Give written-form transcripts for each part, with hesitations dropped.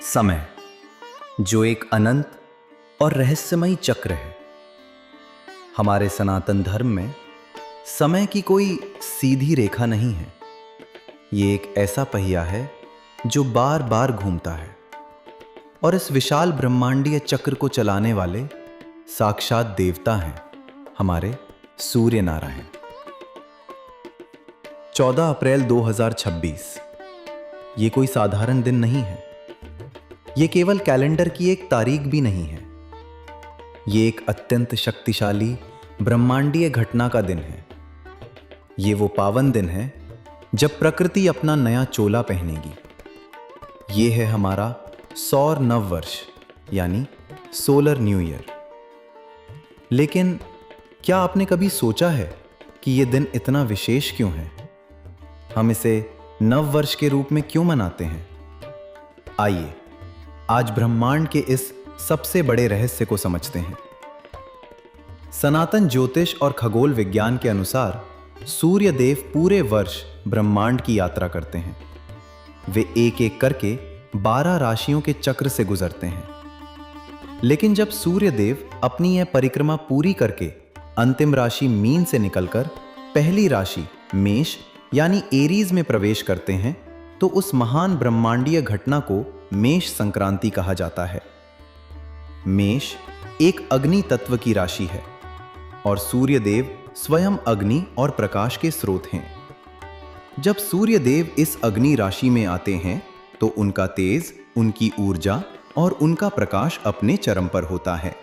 समय, जो एक अनंत और रहस्यमयी चक्र है। हमारे सनातन धर्म में समय की कोई सीधी रेखा नहीं है। ये एक ऐसा पहिया है जो बार बार घूमता है और इस विशाल ब्रह्मांडीय चक्र को चलाने वाले साक्षात देवता हैं हमारे सूर्य नारायण। 14 अप्रैल 2026 ये कोई साधारण दिन नहीं है। ये केवल कैलेंडर की एक तारीख भी नहीं है। ये एक अत्यंत शक्तिशाली ब्रह्मांडीय घटना का दिन है। ये वो पावन दिन है जब प्रकृति अपना नया चोला पहनेगी। ये है हमारा सौर नव वर्ष यानी सोलर न्यू ईयर। लेकिन क्या आपने कभी सोचा है कि ये दिन इतना विशेष क्यों है? हम इसे नव वर्ष के रूप में क्यों मनाते हैं? आइए आज ब्रह्मांड के इस सबसे बड़े रहस्य को समझते हैं। सनातन ज्योतिष और खगोल विज्ञान के अनुसार सूर्य देव पूरे वर्ष ब्रह्मांड की यात्रा करते हैं। वे एक एक करके 12 राशियों के चक्र से गुजरते हैं। लेकिन जब सूर्य देव अपनी यह परिक्रमा पूरी करके अंतिम राशि मीन से निकलकर पहली राशि मेष यानी एरीज में प्रवेश करते हैं, तो उस महान ब्रह्मांडीय घटना को मेष संक्रांति कहा जाता है। मेष एक अग्नि तत्व की राशि है और सूर्य देव स्वयं अग्नि और प्रकाश के स्रोत हैं। जब सूर्य देव इस अग्नि राशि में आते हैं तो उनका तेज, उनकी ऊर्जा और उनका प्रकाश अपने चरम पर होता है।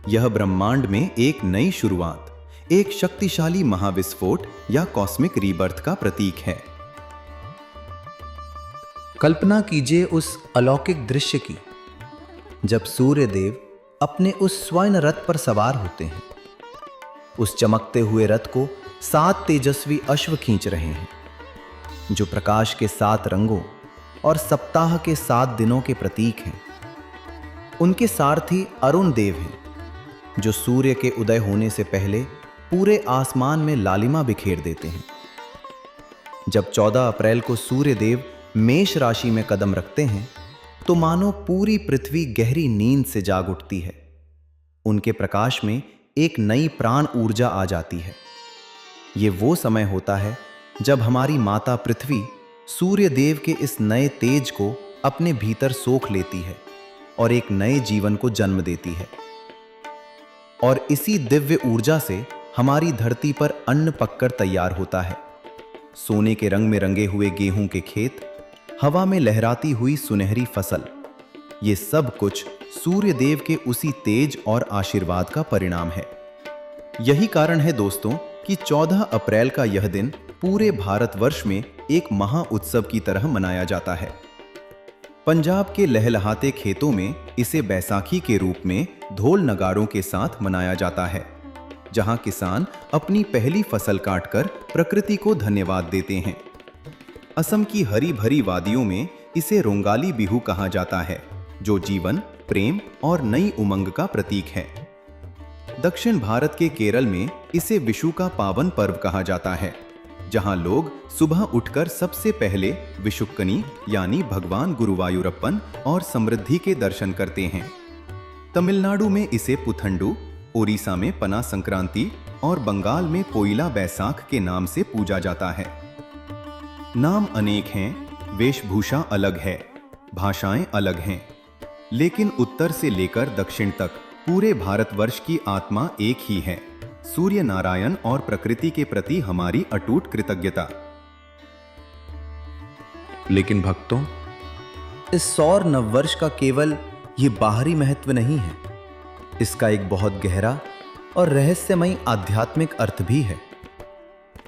यह ब्रह्मांड में एक नई शुरुआत, एक शक्तिशाली महाविस्फोट या कॉस्मिक रीबर्थ का प्रतीक है। कल्पना कीजिए उस अलौकिक दृश्य की जब सूर्य देव अपने उस स्वर्ण रथ पर सवार होते हैं। उस चमकते हुए रथ को 7 तेजस्वी अश्व खींच रहे हैं, जो प्रकाश के 7 रंगों और सप्ताह के 7 दिनों के प्रतीक हैं। उनके सारथी अरुण देव हैं, जो सूर्य के उदय होने से पहले पूरे आसमान में लालिमा बिखेर देते हैं। जब 14 अप्रैल को सूर्य देव मेष राशि में कदम रखते हैं तो मानो पूरी पृथ्वी गहरी नींद से जाग उठती है। उनके प्रकाश में एक नई प्राण ऊर्जा आ जाती है। ये वो समय होता है जब हमारी माता पृथ्वी सूर्य देव के इस नए तेज को अपने भीतर सोख लेती है और एक नए जीवन को जन्म देती है। और इसी दिव्य ऊर्जा से हमारी धरती पर अन्न पककर तैयार होता है। सोने के रंग में रंगे हुए गेहूं के खेत, हवा में लहराती हुई सुनहरी फसल, ये सब कुछ सूर्य देव के उसी तेज और आशीर्वाद का परिणाम है। यही कारण है दोस्तों कि 14 अप्रैल का यह दिन पूरे भारतवर्ष में एक महा उत्सव की तरह मनाया जाता है। पंजाब के लहलहाते खेतों में इसे बैसाखी के रूप में ढोल नगारों के साथ मनाया जाता है, जहां किसान अपनी पहली फसल काटकर प्रकृति को धन्यवाद देते हैं। असम की हरी भरी वादियों में इसे रोंगाली बिहू कहा जाता है, जो जीवन, प्रेम और नई उमंग का प्रतीक है। दक्षिण भारत के केरल में इसे विशु का पावन पर्व कहा जाता है, जहां लोग सुबह उठकर सबसे पहले विशुक्कनी यानी भगवान गुरुवायूरप्पन और समृद्धि के दर्शन करते हैं। तमिलनाडु में इसे पुथंडू, ओडिशा में पना संक्रांति और बंगाल में पोइला बैसाख के नाम से पूजा जाता है। नाम अनेक हैं, वेशभूषा अलग है, भाषाएं अलग हैं, लेकिन उत्तर से लेकर दक्षिण तक पूरे भारतवर्ष की आत्मा एक ही है, सूर्य नारायण और प्रकृति के प्रति हमारी अटूट कृतज्ञता। लेकिन भक्तों, इस सौर नववर्ष का केवल ये बाहरी महत्व नहीं है, इसका एक बहुत गहरा और रहस्यमयी आध्यात्मिक अर्थ भी है।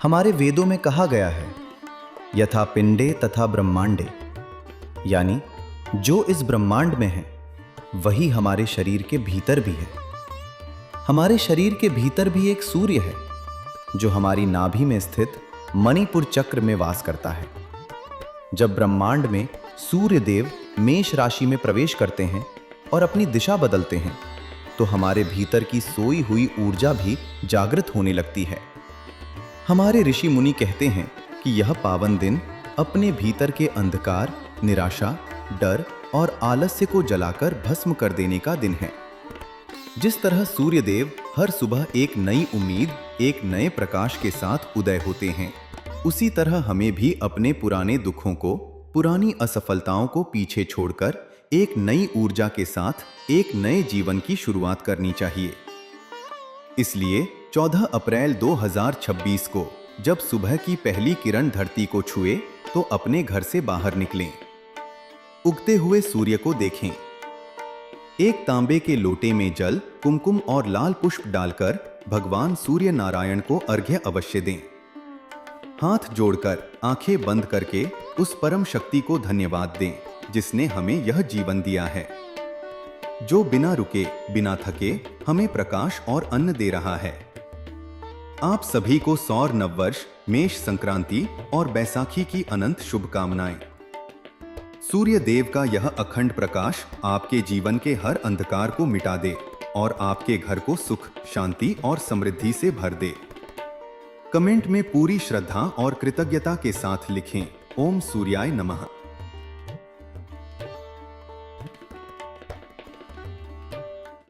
हमारे वेदों में कहा गया है, यथा पिंडे तथा ब्रह्मांडे, यानी जो इस ब्रह्मांड में है वही हमारे शरीर के भीतर भी है। हमारे शरीर के भीतर भी एक सूर्य है, जो हमारी नाभि में स्थित मणिपुर चक्र में वास करता है। जब ब्रह्मांड में सूर्य देव मेष राशि में प्रवेश करते हैं और अपनी दिशा बदलते हैं, तो हमारे भीतर की सोई हुई ऊर्जा भी जागृत होने लगती है। हमारे ऋषि मुनि कहते हैं कि यह पावन दिन अपने भीतर के अंधकार, निराशा, डर और आलस्य को जलाकर भस्म कर देने का दिन है। जिस तरह सूर्य देव हर सुबह एक नई उम्मीद, एक नए प्रकाश के साथ उदय होते हैं, उसी तरह हमें भी अपने पुराने दुखों को, पुरानी असफलताओं को पीछे छोड़कर एक नई ऊर्जा के साथ एक नए जीवन की शुरुआत करनी चाहिए। इसलिए 14 अप्रैल 2026 को जब सुबह की पहली किरण धरती को छुए तो अपने घर से बाहर निकलें। उगते हुए सूर्य को देखें। एक तांबे के लोटे में जल, कुमकुम और लाल पुष्प डालकर भगवान सूर्य नारायण को अर्घ्य अवश्य दें। हाथ जोड़कर आंखें बंद करके उस परम शक्ति को धन्यवाद दें जिसने हमें यह जीवन दिया है, जो बिना रुके, बिना थके हमें प्रकाश और अन्न दे रहा है। आप सभी को सौर नववर्ष, मेष संक्रांति और बैसाखी की अनंत शुभकामनाएं। सूर्य देव का यह अखंड प्रकाश आपके जीवन के हर अंधकार को मिटा दे और आपके घर को सुख, शांति और समृद्धि से भर दे। कमेंट में पूरी श्रद्धा और कृतज्ञता के साथ लिखें, ओम सूर्याय नमः।